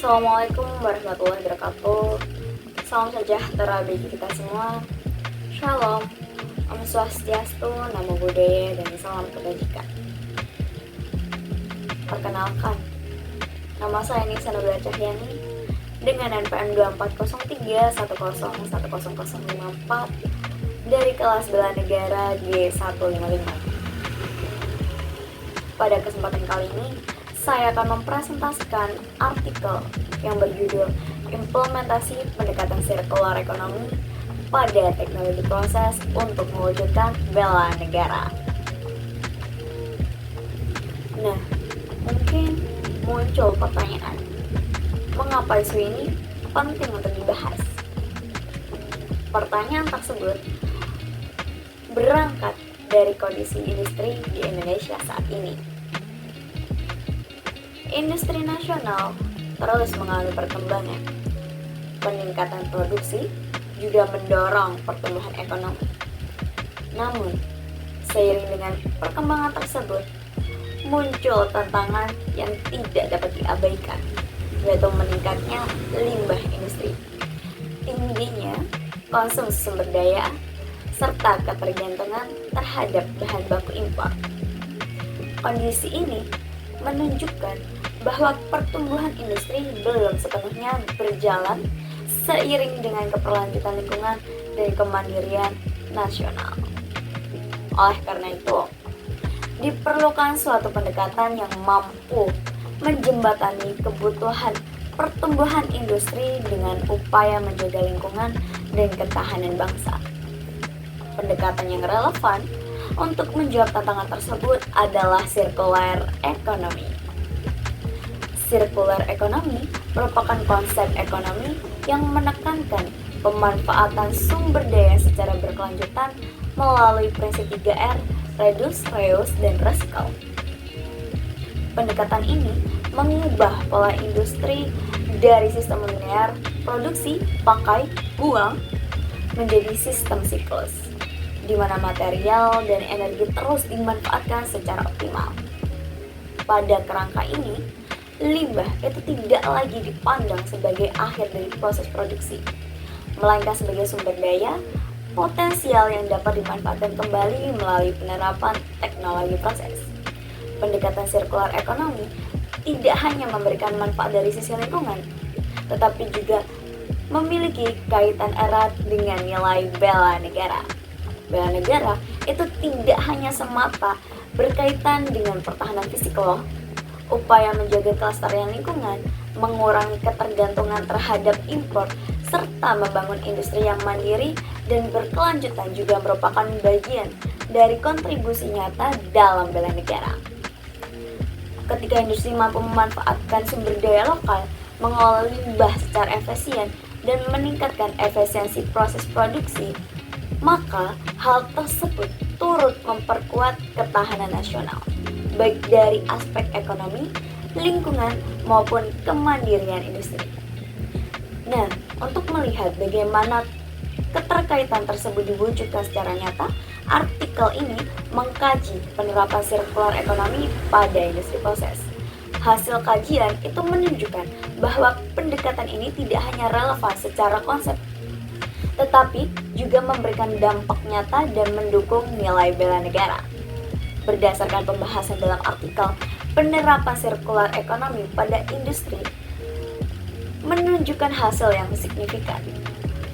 Assalamualaikum warahmatullahi wabarakatuh. Salam sejahtera bagi kita semua. Shalom, Om Swastiastu, Namo Buddhaya, dan salam kebajikan. Perkenalkan, nama saya Nisa Nabila Cahyani dengan NPM 240310101054 dari kelas Bela Negara G155. Pada kesempatan kali ini, saya akan mempresentasikan artikel yang berjudul Implementasi Pendekatan Sirkular Ekonomi pada Teknologi Proses untuk Mewujudkan Bela Negara. Nah, mungkin muncul pertanyaan, mengapa isu ini penting untuk dibahas? Pertanyaan tersebut berangkat dari kondisi industri di Indonesia saat ini. Industri nasional terus mengalami perkembangan. Peningkatan produksi juga mendorong pertumbuhan ekonomi. Namun, seiring dengan perkembangan tersebut, muncul tantangan yang tidak dapat diabaikan, yaitu meningkatnya limbah industri, tingginya konsumsi sumber daya, serta ketergantungan terhadap bahan baku impor. Kondisi ini menunjukkan bahwa pertumbuhan industri belum sepenuhnya berjalan seiring dengan keberlanjutan lingkungan dan kemandirian nasional. Oleh karena itu, diperlukan suatu pendekatan yang mampu menjembatani kebutuhan pertumbuhan industri dengan upaya menjaga lingkungan dan ketahanan bangsa. Pendekatan yang relevan untuk menjawab tantangan tersebut adalah circular economy. Circular economy merupakan konsep ekonomi yang menekankan pemanfaatan sumber daya secara berkelanjutan melalui prinsip 3R, reduce, reuse, dan recycle. Pendekatan ini mengubah pola industri dari sistem linear, produksi, pakai, buang, menjadi sistem siklus, di mana material dan energi terus dimanfaatkan secara optimal. Pada kerangka ini, limbah itu tidak lagi dipandang sebagai akhir dari proses produksi, melainkan sebagai sumber daya potensial yang dapat dimanfaatkan kembali melalui penerapan teknologi proses. Pendekatan sirkular ekonomi tidak hanya memberikan manfaat dari sisi lingkungan, tetapi juga memiliki kaitan erat dengan nilai bela negara. Bela negara itu tidak hanya semata berkaitan dengan pertahanan fisik loh. Upaya menjaga kelestarian lingkungan, mengurangi ketergantungan terhadap impor, serta membangun industri yang mandiri dan berkelanjutan juga merupakan bagian dari kontribusi nyata dalam bela negara. Ketika industri mampu memanfaatkan sumber daya lokal, mengolah limbah secara efisien, dan meningkatkan efisiensi proses produksi, maka hal tersebut turut memperkuat ketahanan nasional, baik dari aspek ekonomi, lingkungan, maupun kemandirian industri. Nah, untuk melihat bagaimana keterkaitan tersebut diwujudkan secara nyata, artikel ini mengkaji penerapan sirkular ekonomi pada industri proses. Hasil kajian itu menunjukkan bahwa pendekatan ini tidak hanya relevan secara konsep, tetapi juga memberikan dampak nyata dan mendukung nilai bela negara. Berdasarkan pembahasan dalam artikel, penerapan sirkular ekonomi pada industri menunjukkan hasil yang signifikan.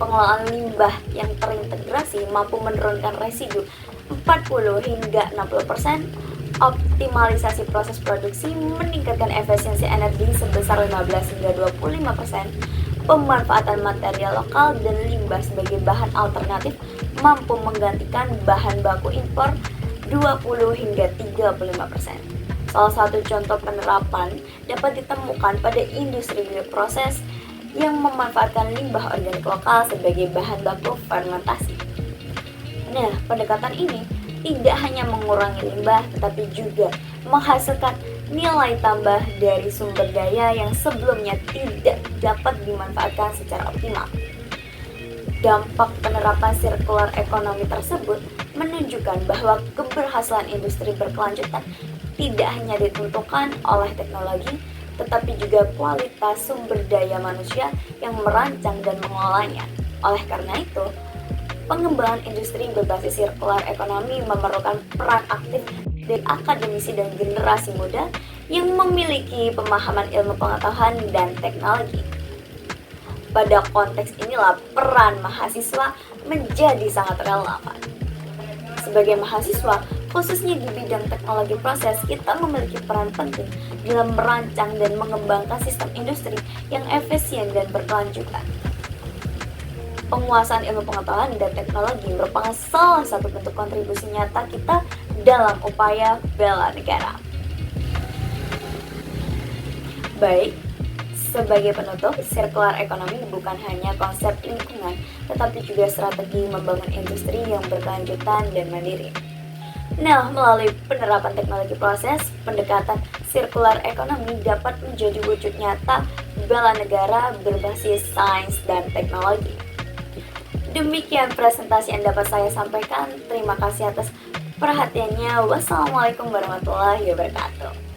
Pengelolaan limbah yang terintegrasi mampu menurunkan residu 40 hingga 60%, optimalisasi proses produksi meningkatkan efisiensi energi sebesar 15 hingga 25%, pemanfaatan material lokal dan limbah sebagai bahan alternatif mampu menggantikan bahan baku impor 20 hingga 35%. Salah satu contoh penerapan dapat ditemukan pada industri bioproses yang memanfaatkan limbah organik lokal sebagai bahan baku fermentasi. Nah, pendekatan ini tidak hanya mengurangi limbah, tetapi juga menghasilkan nilai tambah dari sumber daya yang sebelumnya tidak dapat dimanfaatkan secara optimal. Dampak penerapan sirkular ekonomi tersebut menunjukkan bahwa keberhasilan industri berkelanjutan tidak hanya ditentukan oleh teknologi, tetapi juga kualitas sumber daya manusia yang merancang dan mengolahnya. Oleh karena itu, pengembangan industri berbasis sirkular ekonomi memerlukan peran aktif dari akademisi dan generasi muda yang memiliki pemahaman ilmu pengetahuan dan teknologi. Pada konteks inilah peran mahasiswa menjadi sangat relevan. Sebagai mahasiswa, khususnya di bidang teknologi proses, kita memiliki peran penting dalam merancang dan mengembangkan sistem industri yang efisien dan berkelanjutan. Penguasaan ilmu pengetahuan dan teknologi merupakan salah satu bentuk kontribusi nyata kita dalam upaya bela negara. Baik, sebagai penutup, sirkular ekonomi bukan hanya konsep lingkungan, tetapi juga strategi membangun industri yang berkelanjutan dan mandiri. Nah, melalui penerapan teknologi proses, pendekatan sirkular ekonomi dapat menjadi wujud nyata bela negara berbasis sains dan teknologi. Demikian presentasi yang dapat saya sampaikan. Terima kasih atas perhatiannya. Wassalamualaikum warahmatullahi wabarakatuh.